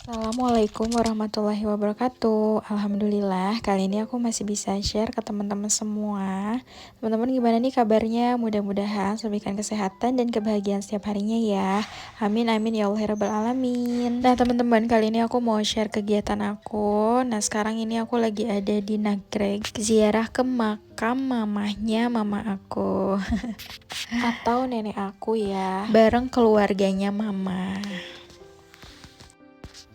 Assalamualaikum warahmatullahi wabarakatuh. Alhamdulillah, kali ini aku masih bisa share ke teman-teman semua. Teman-teman gimana nih kabarnya? Mudah-mudahan memberikan kesehatan dan kebahagiaan setiap harinya ya. Amin amin ya Allah ya rabbal alamin. Nah teman-teman, kali ini aku mau share kegiatan aku. Nah sekarang ini aku lagi ada di Nagreg, ziarah ke makam mamahnya mama aku atau nenek aku ya, bareng keluarganya mama.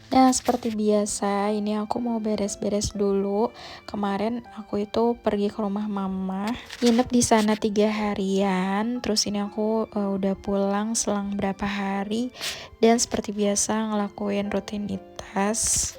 Nah, seperti biasa, ini aku mau beres-beres dulu. Kemarin aku itu pergi ke rumah mama, nginep di sana 3 harian. Terus ini aku udah pulang selang berapa hari, dan seperti biasa ngelakuin rutinitas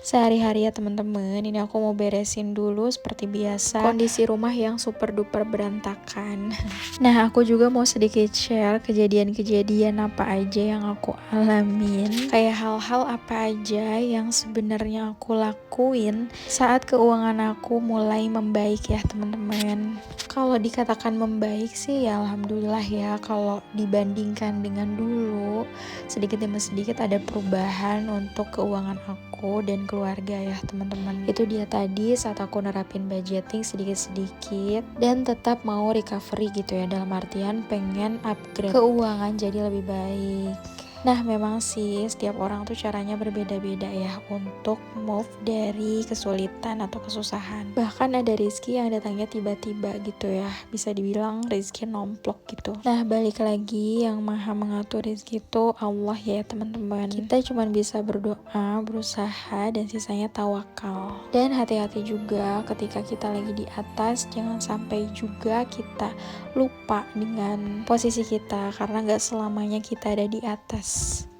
sehari-hari ya teman-teman. Ini aku mau beresin dulu seperti biasa kondisi rumah yang super duper berantakan. Nah, aku juga mau sedikit share kejadian-kejadian apa aja yang aku alamin, kayak hal-hal apa aja yang sebenarnya aku lakuin saat keuangan aku mulai membaik ya teman-teman. Kalau dikatakan membaik sih ya alhamdulillah ya, kalau dibandingkan dengan dulu sedikit demi sedikit ada perubahan untuk keuangan aku dan keluarga ya teman-teman. Itu dia tadi saat aku nerapin budgeting sedikit-sedikit dan tetap mau recovery gitu ya, dalam artian pengen upgrade keuangan jadi lebih baik. Nah memang sih setiap orang tuh caranya berbeda-beda ya untuk move dari kesulitan atau kesusahan. Bahkan ada rezeki yang datangnya tiba-tiba gitu ya, bisa dibilang rezeki nomplok gitu. Nah balik lagi, yang maha mengatur rezeki itu Allah ya teman-teman. Kita cuma bisa berdoa, berusaha, dan sisanya tawakal. Dan hati-hati juga ketika kita lagi di atas, jangan sampai juga kita lupa dengan posisi kita, karena gak selamanya kita ada di atas.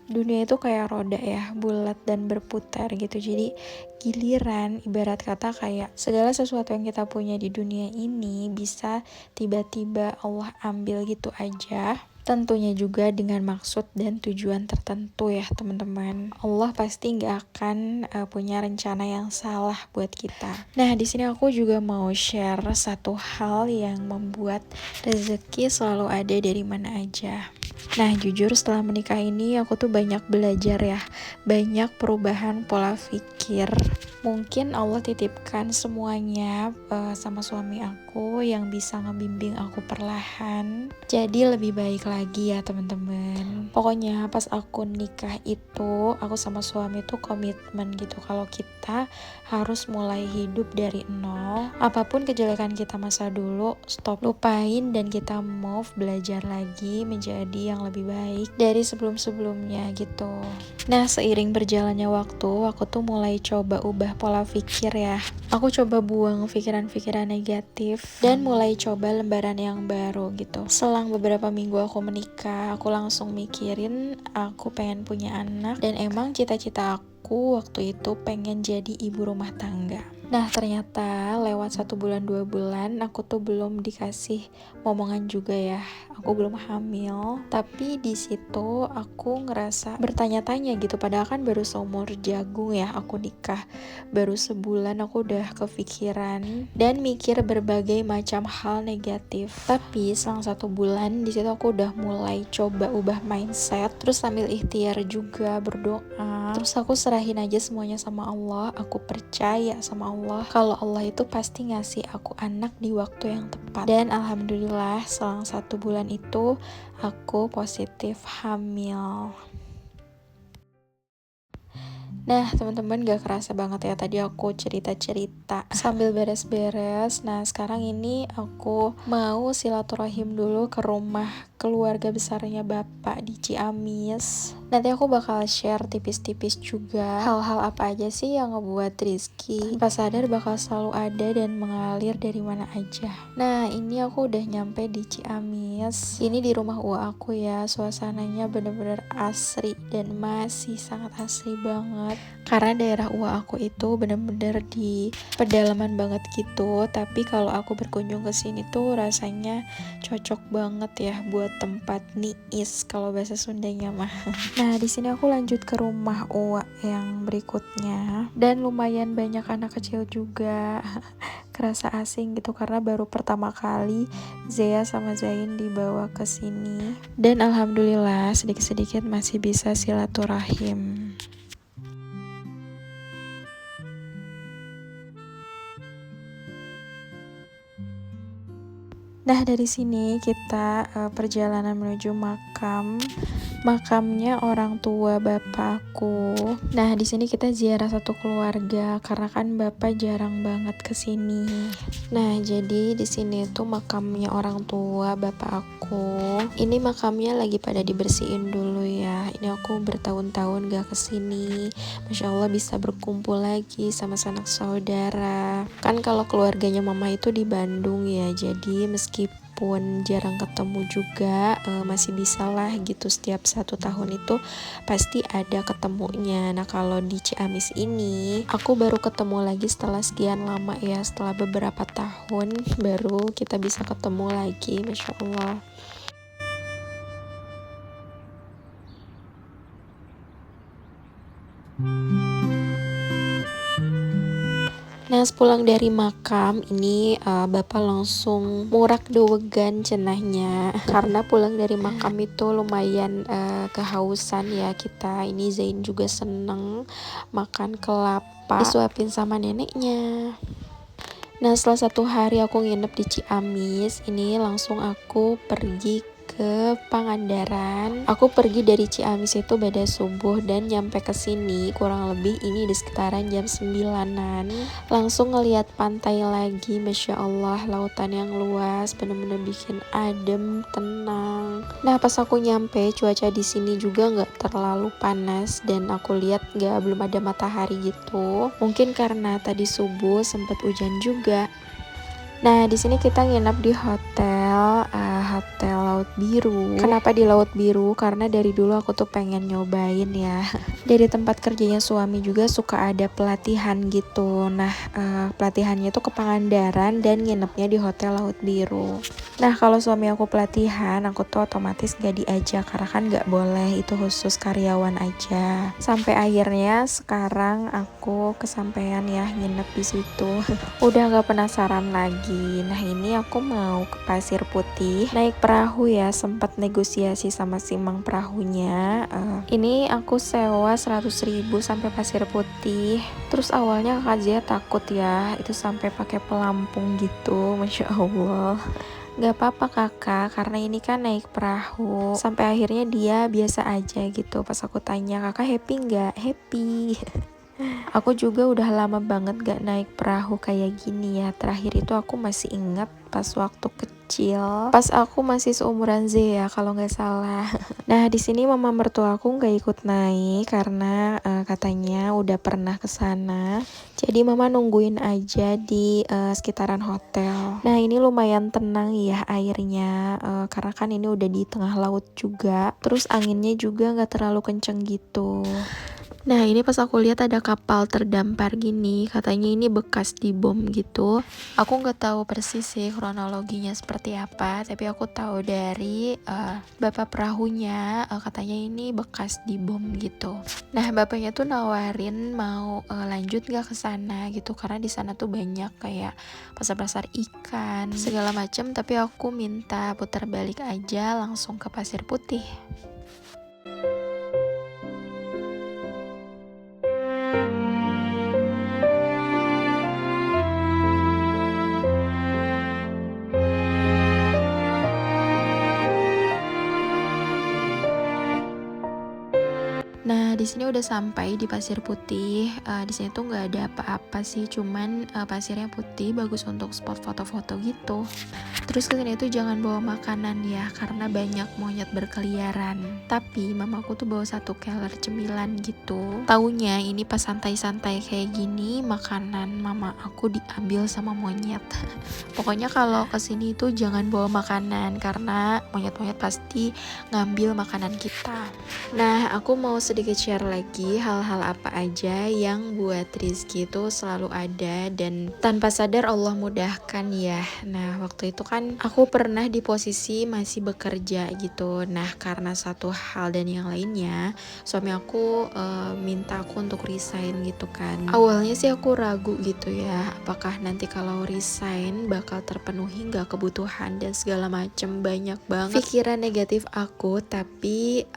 Dunia itu kayak roda ya, bulat dan berputar gitu. Jadi giliran ibarat kata kayak segala sesuatu yang kita punya di dunia ini bisa tiba-tiba Allah ambil gitu aja. Tentunya juga dengan maksud dan tujuan tertentu ya teman-teman. Allah pasti nggak akan punya rencana yang salah buat kita. Nah di sini aku juga mau share satu hal yang membuat rezeki selalu ada dari mana aja. Nah jujur setelah menikah ini aku tuh banyak belajar ya, banyak perubahan pola pikir. Mungkin Allah titipkan semuanya sama suami aku yang bisa ngebimbing aku perlahan jadi lebih baik lagi ya teman-teman. Pokoknya pas aku nikah itu aku sama suami tuh komitmen gitu kalau kita harus mulai hidup dari nol. Apapun kejelekan kita masa dulu, stop, lupain, dan kita move, belajar lagi menjadi yang lebih baik dari sebelum-sebelumnya gitu. Nah seiring berjalannya waktu, aku tuh mulai coba ubah pola pikir ya. Aku coba buang pikiran-pikiran negatif dan mulai coba lembaran yang baru gitu. Selang beberapa minggu aku menikah, aku langsung mikirin aku pengen punya anak, dan emang cita-cita aku waktu itu pengen jadi ibu rumah tangga. Nah ternyata lewat 1 bulan 2 bulan aku tuh belum dikasih momongan juga ya, aku belum hamil. Tapi di situ aku ngerasa bertanya-tanya gitu, padahal kan baru seumur jagung ya aku nikah, baru sebulan aku udah kepikiran dan mikir berbagai macam hal negatif. Tapi selang 1 bulan di situ aku udah mulai coba ubah mindset, terus sambil ikhtiar juga berdoa. Terus aku serahin aja semuanya sama Allah, aku percaya sama Allah kalau Allah itu pasti ngasih aku anak di waktu yang tepat. Dan alhamdulillah selang 1 bulan itu aku positif hamil. Nah teman-teman gak kerasa banget ya tadi aku cerita-cerita sambil beres-beres. Nah sekarang ini aku mau silaturahim dulu ke rumah keluarga besarnya bapak di Ciamis. Nanti aku bakal share tipis-tipis juga hal-hal apa aja sih yang ngebuat Rizky tanpa sadar bakal selalu ada dan mengalir dari mana aja. Nah ini aku udah nyampe di Ciamis. Ini di rumah uak aku ya, suasananya bener-bener asri dan masih sangat asri banget. Karena daerah uak aku itu bener-bener di pedalaman banget gitu. Tapi kalau aku berkunjung ke sini tuh rasanya cocok banget ya buat tempat niis kalau bahasa Sundanya mah. Nah di sini aku lanjut ke rumah uak yang berikutnya, dan lumayan banyak anak kecil juga. Kerasa asing gitu karena baru pertama kali Zea sama Zain dibawa ke sini, dan alhamdulillah sedikit-sedikit masih bisa silaturahim. Nah, dari sini kita perjalanan menuju makamnya orang tua bapak aku. Nah, di sini kita ziarah satu keluarga karena kan bapak jarang banget ke sini. Nah, jadi di sini tuh makamnya orang tua bapak aku. Ini makamnya lagi pada dibersihin dulu ya. Ini aku bertahun-tahun gak kesini. Masya Allah bisa berkumpul lagi sama sanak saudara. Kan kalau keluarganya mama itu di Bandung ya, jadi meskipun jarang ketemu juga masih bisa lah gitu, setiap 1 tahun itu pasti ada ketemunya. Nah, kalau di Ciamis ini aku baru ketemu lagi setelah sekian lama ya, setelah beberapa tahun baru kita bisa ketemu lagi. Masya Allah. Nah, sepulang dari makam ini bapak langsung murak dewegan cenahnya karena pulang dari makam itu lumayan kehausan ya kita. Ini Zain juga seneng makan kelapa disuapin sama neneknya. Nah, setelah 1 hari aku nginep di Ciamis, ini langsung aku pergi ke Pangandaran. Aku pergi dari Ciamis itu pada subuh dan nyampe ke sini kurang lebih ini di sekitaran jam 9-an. Langsung ngelihat pantai lagi, Masya Allah, lautan yang luas bener-bener bikin adem, tenang. Nah, pas aku nyampe cuaca di sini juga nggak terlalu panas dan aku lihat belum ada matahari gitu. Mungkin karena tadi subuh sempat hujan juga. Nah, di sini kita nginep di hotel Laut Biru. Kenapa di Laut Biru? Karena dari dulu aku tuh pengen nyobain ya. Dari tempat kerjanya suami juga suka ada pelatihan gitu. Nah, pelatihannya tuh ke Pangandaran dan nginepnya di Hotel Laut Biru. Nah, kalau suami aku pelatihan, aku tuh otomatis gak diajak karena kan gak boleh, itu khusus karyawan aja. Sampai akhirnya sekarang aku kesampaian ya nginep di situ. Udah gak penasaran lagi. Nah, ini aku mau ke Pasir Putih naik perahu ya, sempat negosiasi sama si mang perahunya. Ini aku sewa 100.000 sampai Pasir Putih. Terus awalnya Kak Zia takut ya, itu sampai pakai pelampung gitu. Masya Allah. Gak apa-apa kakak, karena ini kan naik perahu. Sampai akhirnya dia biasa aja gitu. Pas aku tanya, kakak happy nggak? Happy. Aku juga udah lama banget gak naik perahu kayak gini ya. Terakhir itu aku masih ingat pas waktu kecil, pas aku masih seumuran Z ya kalau nggak salah. Nah, di sini mama mertua aku nggak ikut naik karena katanya udah pernah ke sana. Jadi mama nungguin aja di sekitaran hotel. Nah, ini lumayan tenang ya airnya karena kan ini udah di tengah laut juga. Terus anginnya juga nggak terlalu kenceng gitu. Nah, ini pas aku lihat ada kapal terdampar gini, katanya ini bekas dibom gitu. Aku nggak tahu persis sih kronologinya seperti apa, tapi aku tahu dari bapak perahunya katanya ini bekas dibom gitu. Nah, bapaknya tuh nawarin mau lanjut nggak ke sana gitu, karena di sana tuh banyak kayak pasar-pasar ikan segala macam. Tapi aku minta putar balik aja langsung ke Pasir Putih. Nah, di sini udah sampai di Pasir Putih. Di sini tuh nggak ada apa-apa sih, cuman pasirnya putih, bagus untuk spot foto-foto gitu. Terus kesini tuh jangan bawa makanan ya, karena banyak monyet berkeliaran. Tapi mamaku tuh bawa 1 keler cemilan gitu. Taunya ini pas santai-santai kayak gini, makanan mama aku diambil sama monyet. Pokoknya kalau kesini tuh jangan bawa makanan, karena monyet-monyet pasti ngambil makanan kita. Nah, aku mau sedikit share lagi hal-hal apa aja yang buat Rizky itu selalu ada dan tanpa sadar Allah mudahkan ya. Nah, waktu itu kan aku pernah di posisi masih bekerja gitu. Nah, karena satu hal dan yang lainnya, suami aku minta aku untuk resign gitu kan. Awalnya sih aku ragu gitu ya, apakah nanti kalau resign bakal terpenuhi nggak kebutuhan dan segala macem, banyak banget pikiran negatif aku. Tapi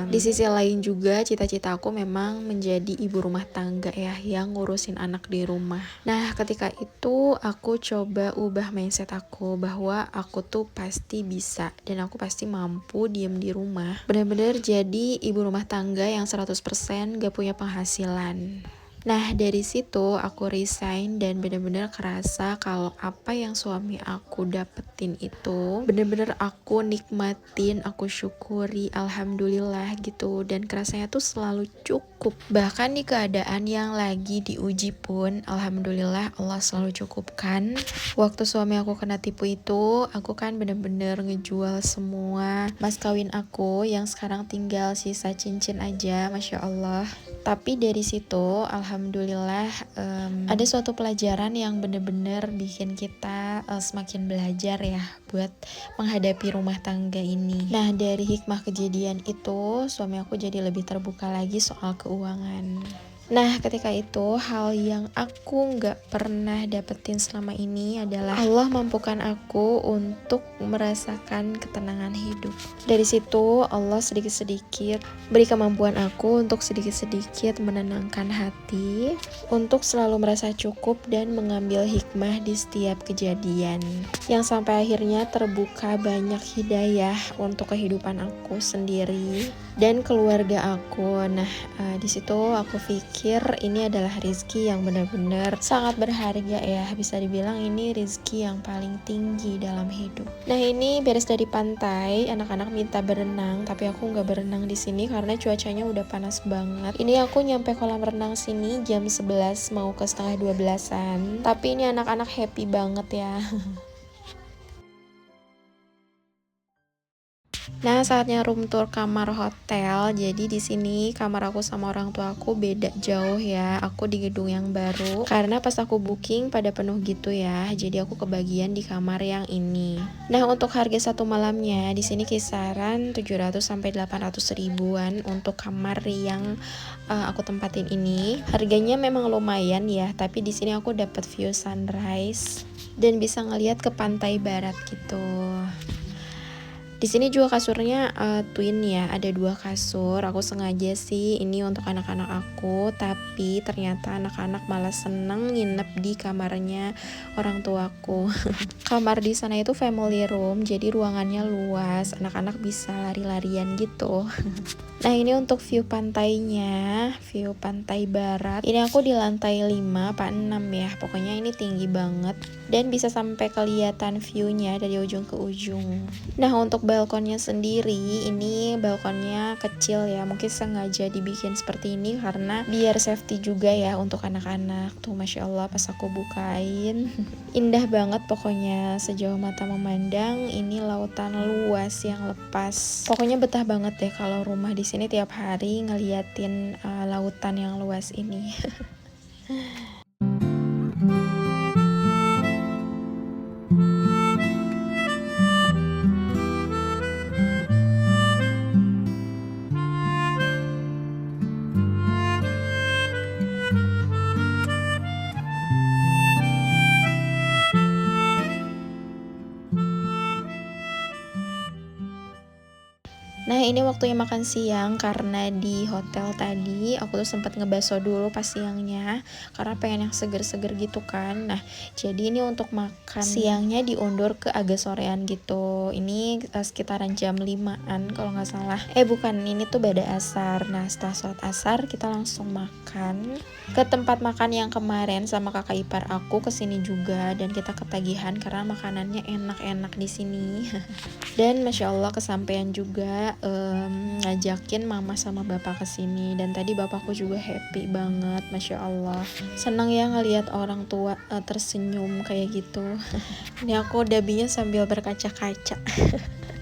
di sisi lain juga juga cita-cita aku memang menjadi ibu rumah tangga ya, yang ngurusin anak di rumah. Nah, ketika itu aku coba ubah mindset aku bahwa aku tuh pasti bisa dan aku pasti mampu diem di rumah. Bener-bener jadi ibu rumah tangga yang 100% gak punya penghasilan. Nah, dari situ aku resign dan bener-bener kerasa kalau apa yang suami aku dapetin itu bener-bener aku nikmatin, aku syukuri, alhamdulillah gitu. Dan kerasanya tuh selalu cukup. Bahkan di keadaan yang lagi diuji pun, alhamdulillah Allah selalu cukupkan. Waktu suami aku kena tipu itu, aku kan bener-bener ngejual semua mas kawin aku yang sekarang tinggal sisa cincin aja, Masya Allah. Tapi dari situ alhamdulillah ada suatu pelajaran yang bener-bener bikin kita semakin belajar ya buat menghadapi rumah tangga ini. Nah, dari hikmah kejadian itu suami aku jadi lebih terbuka lagi soal keuangan. Nah, ketika itu hal yang aku gak pernah dapetin selama ini adalah Allah mampukan aku untuk merasakan ketenangan hidup. Dari situ Allah sedikit-sedikit beri kemampuan aku untuk sedikit-sedikit menenangkan hati, untuk selalu merasa cukup dan mengambil hikmah di setiap kejadian. Yang sampai akhirnya terbuka banyak hidayah untuk kehidupan aku sendiri dan keluarga aku. Nah, di situ aku pikir ini adalah rezeki yang benar-benar sangat berharga ya. Bisa dibilang ini rezeki yang paling tinggi dalam hidup. Nah, ini beres dari pantai, anak-anak minta berenang, tapi aku nggak berenang di sini karena cuacanya udah panas banget. Ini aku nyampe kolam renang sini jam 11 mau ke setengah 12-an. Tapi ini anak-anak happy banget ya. Nah, saatnya room tour kamar hotel. Jadi di sini kamar aku sama orang tua aku beda jauh ya. Aku di gedung yang baru karena pas aku booking pada penuh gitu ya. Jadi aku kebagian di kamar yang ini. Nah, untuk harga satu malamnya di sini kisaran 700 sampai 800 ribuan untuk kamar yang aku tempatin ini. Harganya memang lumayan ya, tapi di sini aku dapat view sunrise dan bisa ngelihat ke pantai barat gitu. Di sini juga kasurnya twin ya, ada 2 kasur. Aku sengaja sih ini untuk anak-anak aku, tapi ternyata anak-anak malah seneng nginep di kamarnya orang tuaku. Kamar di sana itu family room, jadi ruangannya luas, anak-anak bisa lari-larian gitu. Nah, ini untuk view pantainya, view pantai barat. Ini aku di lantai 5 apa 6 ya, pokoknya ini tinggi banget dan bisa sampai kelihatan view-nya dari ujung ke ujung. Nah, untuk balkonnya sendiri, ini balkonnya kecil ya, mungkin sengaja dibikin seperti ini karena biar safety juga ya untuk anak-anak. Tuh, Masya Allah pas aku bukain indah banget pokoknya, sejauh mata memandang. Ini lautan luas yang lepas, pokoknya betah banget deh kalau rumah di sini tiap hari ngeliatin lautan yang luas ini. Nah, ini waktunya makan siang karena di hotel tadi aku tuh sempat ngebaso dulu pas siangnya karena pengen yang seger-seger gitu kan. Nah, jadi ini untuk makan siangnya diundur ke agak sorean gitu. Ini sekitaran jam 5-an kalau nggak salah. Bukan, ini tuh bada asar. Nah, setelah sholat asar kita langsung makan ke tempat makan yang kemarin sama kakak ipar aku kesini juga, dan kita ketagihan karena makanannya enak-enak di sini. Dan Masya Allah kesampaian juga ngajakin mama sama bapak kesini, dan tadi bapakku juga happy banget, Masya Allah. Senang ya ngelihat orang tua tersenyum kayak gitu. Ini aku dabinya sambil berkaca-kaca.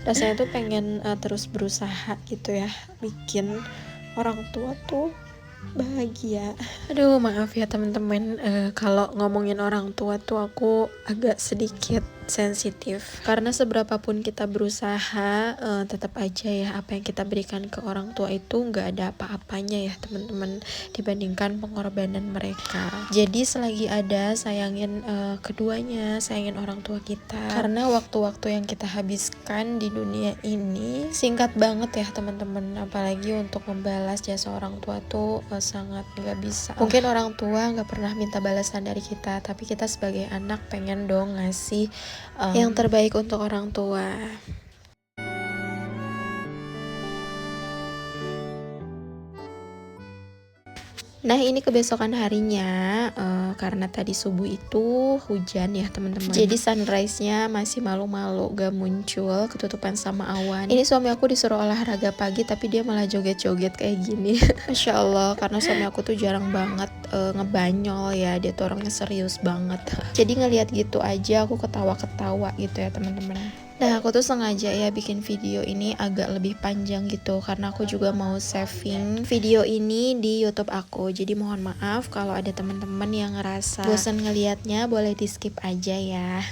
Rasanya tuh pengen terus berusaha gitu ya, bikin orang tua tuh bahagia. Aduh, maaf ya teman-teman, kalau ngomongin orang tua tuh aku agak sedikit sensitif. Karena seberapapun kita berusaha, tetap aja ya apa yang kita berikan ke orang tua itu nggak ada apa-apanya ya teman-teman dibandingkan pengorbanan mereka. Jadi selagi ada, sayangin keduanya, sayangin orang tua kita. Karena waktu-waktu yang kita habiskan di dunia ini singkat banget ya teman-teman. Apalagi untuk membalas jasa orang tua tuh sangat nggak bisa. Mungkin orang tua nggak pernah minta balasan dari kita, tapi kita sebagai anak pengen dong ngasih yang terbaik untuk orang tua. Nah ini kebesokan harinya, karena tadi subuh itu hujan ya teman-teman. Jadi sunrise-nya masih malu-malu gak muncul, ketutupan sama awan. Ini suami aku disuruh olahraga pagi tapi dia malah joget-joget kayak gini. Masya Allah, karena suami aku tuh jarang banget ngebanyol ya, dia tuh orangnya serius banget. Jadi ngelihat gitu aja aku ketawa-ketawa gitu ya teman-teman. Nah aku tuh sengaja ya bikin video ini agak lebih panjang gitu karena aku juga mau saving video ini di YouTube aku. Jadi mohon maaf kalau ada teman-teman yang ngerasa bosan ngelihatnya, boleh di skip aja ya.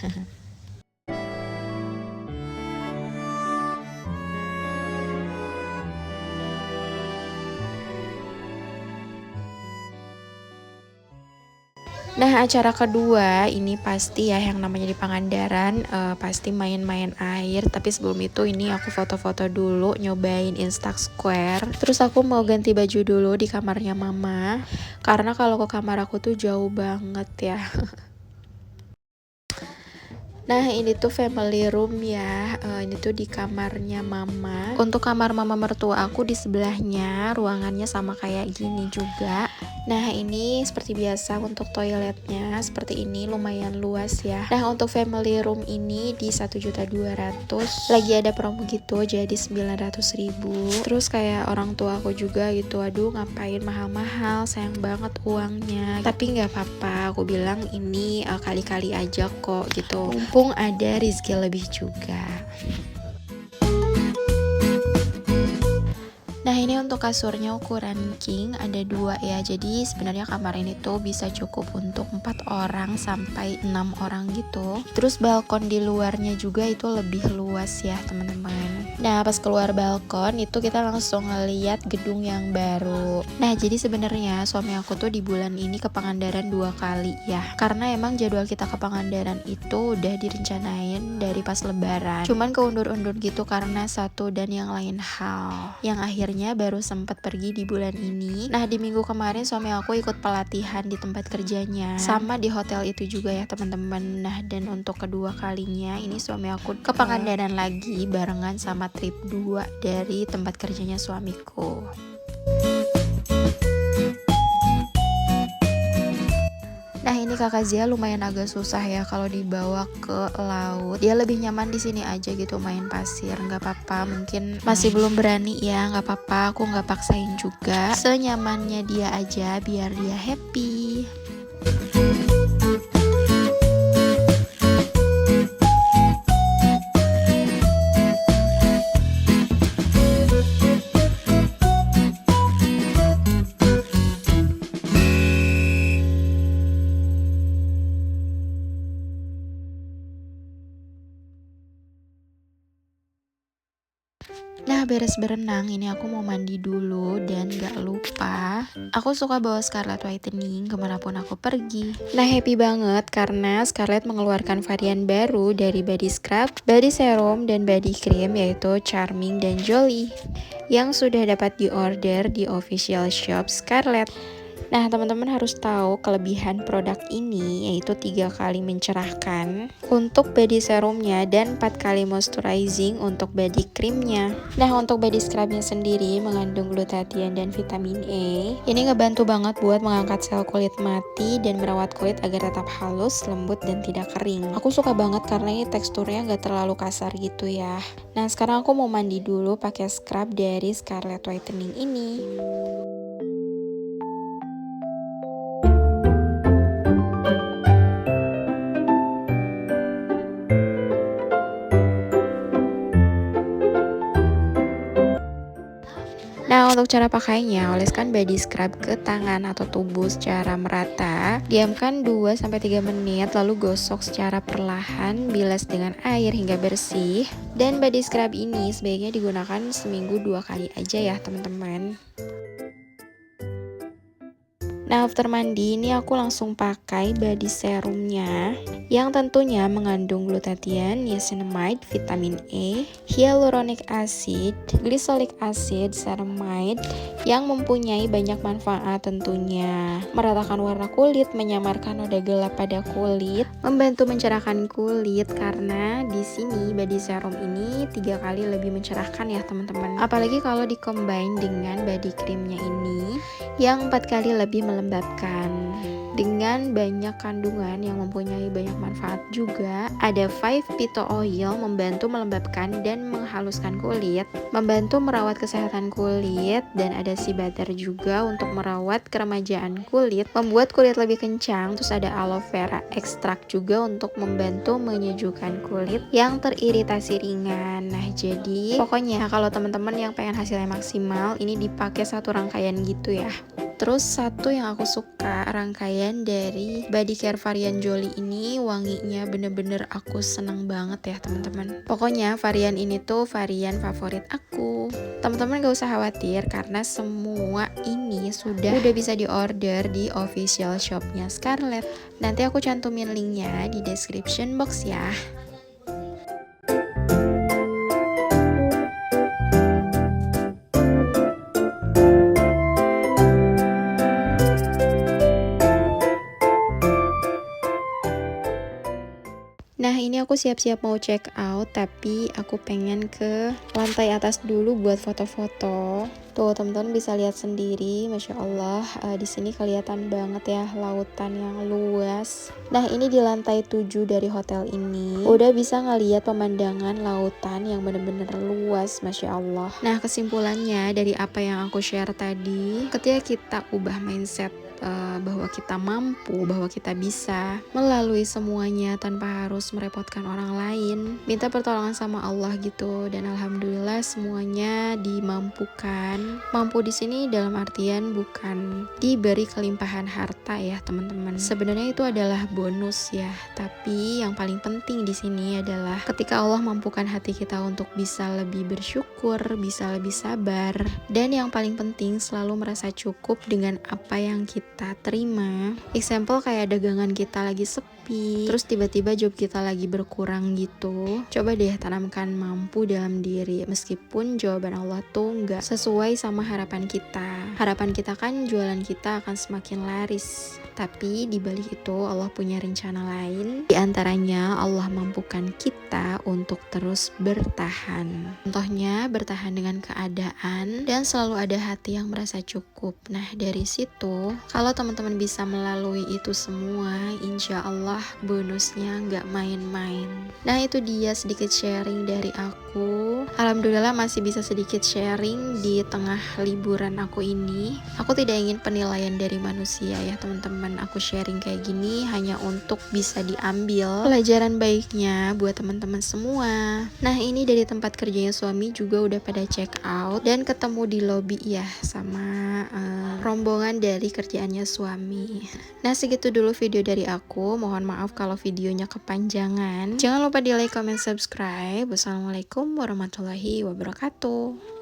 Nah acara kedua ini pasti ya yang namanya di Pangandaran, pasti main-main air. Tapi sebelum itu ini aku foto-foto dulu, nyobain Instax Square. Terus aku mau ganti baju dulu di kamarnya mama, karena kalau ke kamar aku tuh jauh banget ya. Nah ini tuh family room ya, ini tuh di kamarnya mama. Untuk kamar mama mertua aku di sebelahnya, ruangannya sama kayak gini juga. Nah ini seperti biasa untuk toiletnya seperti ini, lumayan luas ya. Nah untuk family room ini di 1.200.000, lagi ada promo gitu jadi 900.000. Terus kayak orang tua aku juga gitu, aduh ngapain mahal-mahal, sayang banget uangnya. Tapi nggak apa-apa, aku bilang ini kali-kali aja kok gitu. Mumpung ada rezeki lebih juga. Nah ini untuk kasurnya ukuran king, ada 2 ya. Jadi sebenarnya kamar ini tuh bisa cukup untuk 4 orang sampai 6 orang gitu. Terus balkon di luarnya juga itu lebih luas ya teman-teman. Nah pas keluar balkon itu kita langsung ngeliat gedung yang baru. Nah jadi sebenarnya suami aku tuh di bulan ini ke Pangandaran 2 kali ya. Karena emang jadwal kita ke Pangandaran itu udah direncanain dari pas lebaran. Cuman keundur-undur gitu karena satu dan yang lain hal. Yang akhirnya baru sempat pergi di bulan ini. Nah di minggu kemarin suami aku ikut pelatihan di tempat kerjanya, sama di hotel itu juga ya teman-teman. Nah dan untuk kedua kalinya ini suami aku ke Pangandaran lagi barengan sama trip 2 dari tempat kerjanya suamiku. Nah ini kakak Zia lumayan agak susah ya kalau dibawa ke laut. Dia lebih nyaman di sini aja gitu main pasir. Nggak apa-apa, mungkin masih belum berani ya. Nggak apa-apa, aku nggak paksain juga. Senyamannya dia aja biar dia happy. Nah beres berenang ini aku mau mandi dulu dan gak lupa aku suka bawa Scarlett Whitening kemanapun aku pergi. Nah happy banget karena Scarlett mengeluarkan varian baru dari body scrub, body serum, dan body cream yaitu Charming dan Jolly yang sudah dapat diorder di official shop Scarlett. Nah teman-teman harus tahu kelebihan produk ini yaitu 3 kali mencerahkan untuk body serumnya dan 4 kali moisturizing untuk body creamnya. Nah untuk body scrubnya sendiri mengandung glutathione dan vitamin E. Ini ngebantu banget buat mengangkat sel kulit mati dan merawat kulit agar tetap halus, lembut, dan tidak kering. Aku suka banget karena ini teksturnya gak terlalu kasar gitu ya. Nah sekarang aku mau mandi dulu pakai scrub dari Scarlett Whitening ini. Nah Nah, untuk cara pakainya, oleskan body scrub ke tangan atau tubuh secara merata. Diamkan 2-3 menit, lalu gosok secara perlahan, bilas dengan air hingga bersih. Dan body scrub ini sebaiknya digunakan seminggu 2 kali aja ya teman-teman. Nah, after mandi ini aku langsung pakai body serumnya yang tentunya mengandung glutathione, niacinamide, vitamin E, hyaluronic acid, glycolic acid, ceramide yang mempunyai banyak manfaat tentunya. Meratakan warna kulit, menyamarkan noda gelap pada kulit, membantu mencerahkan kulit karena di sini body serum ini 3 kali lebih mencerahkan ya teman-teman. Apalagi kalau dikombin dengan body creamnya ini yang 4 kali lebih melembabkan. Dengan banyak kandungan yang mempunyai banyak manfaat juga, ada 5 pito oil membantu melembabkan dan menghaluskan kulit, membantu merawat kesehatan kulit, dan ada sea butter juga untuk merawat keremajaan kulit, membuat kulit lebih kencang. Terus ada aloe vera ekstrak juga untuk membantu menyejukkan kulit yang teriritasi ringan. Nah, jadi pokoknya kalau teman-teman yang pengen hasilnya maksimal, ini dipakai satu rangkaian gitu ya. Terus satu yang aku suka rangkaian dari body care varian Jolie ini, wanginya bener-bener aku seneng banget ya teman-teman. Pokoknya varian ini tuh varian favorit aku. Teman-teman gak usah khawatir karena semua ini udah bisa diorder di official shopnya Scarlett. Nanti aku cantumin linknya di description box ya. Nah, ini aku siap-siap mau check out, tapi aku pengen ke lantai atas dulu buat foto-foto. Tuh, teman-teman bisa lihat sendiri, Masya Allah, di sini kelihatan banget ya lautan yang luas. Nah, ini di lantai 7 dari hotel ini, udah bisa ngeliat pemandangan lautan yang bener-bener luas, Masya Allah. Nah, kesimpulannya dari apa yang aku share tadi, ketika kita ubah mindset bahwa kita mampu, bahwa kita bisa melalui semuanya tanpa harus merepotkan orang lain, minta pertolongan sama Allah gitu, dan alhamdulillah semuanya dimampukan. Mampu di sini dalam artian bukan diberi kelimpahan harta ya teman-teman. Sebenarnya itu adalah bonus ya, tapi yang paling penting di sini adalah ketika Allah mampukan hati kita untuk bisa lebih bersyukur, bisa lebih sabar, dan yang paling penting selalu merasa cukup dengan apa yang kita terima. Example kayak dagangan kita lagi sepi, terus tiba-tiba job kita lagi berkurang gitu. Coba deh tanamkan mampu dalam diri, meskipun jawaban Allah tuh nggak sesuai sama harapan kita. Harapan kita kan jualan kita akan semakin laris. Tapi di balik itu Allah punya rencana lain. Di antaranya Allah mampukan kita untuk terus bertahan. Contohnya bertahan dengan keadaan dan selalu ada hati yang merasa cukup. Nah, dari situ kalau teman-teman bisa melalui itu semua, insya Allah bonusnya nggak main-main. Nah, itu dia sedikit sharing dari aku. Alhamdulillah masih bisa sedikit sharing di tengah liburan aku ini. Aku tidak ingin penilaian dari manusia ya teman-teman. Aku sharing kayak gini hanya untuk bisa diambil pelajaran baiknya buat teman-teman semua. Nah, ini dari tempat kerjanya suami juga udah pada check out dan ketemu di lobby ya sama rombongan dari kerjaannya suami. Nah, segitu dulu video dari aku. Mohon maaf kalau videonya kepanjangan. Jangan lupa di like, comment, subscribe. Wassalamualaikum warahmatullahi wabarakatuh.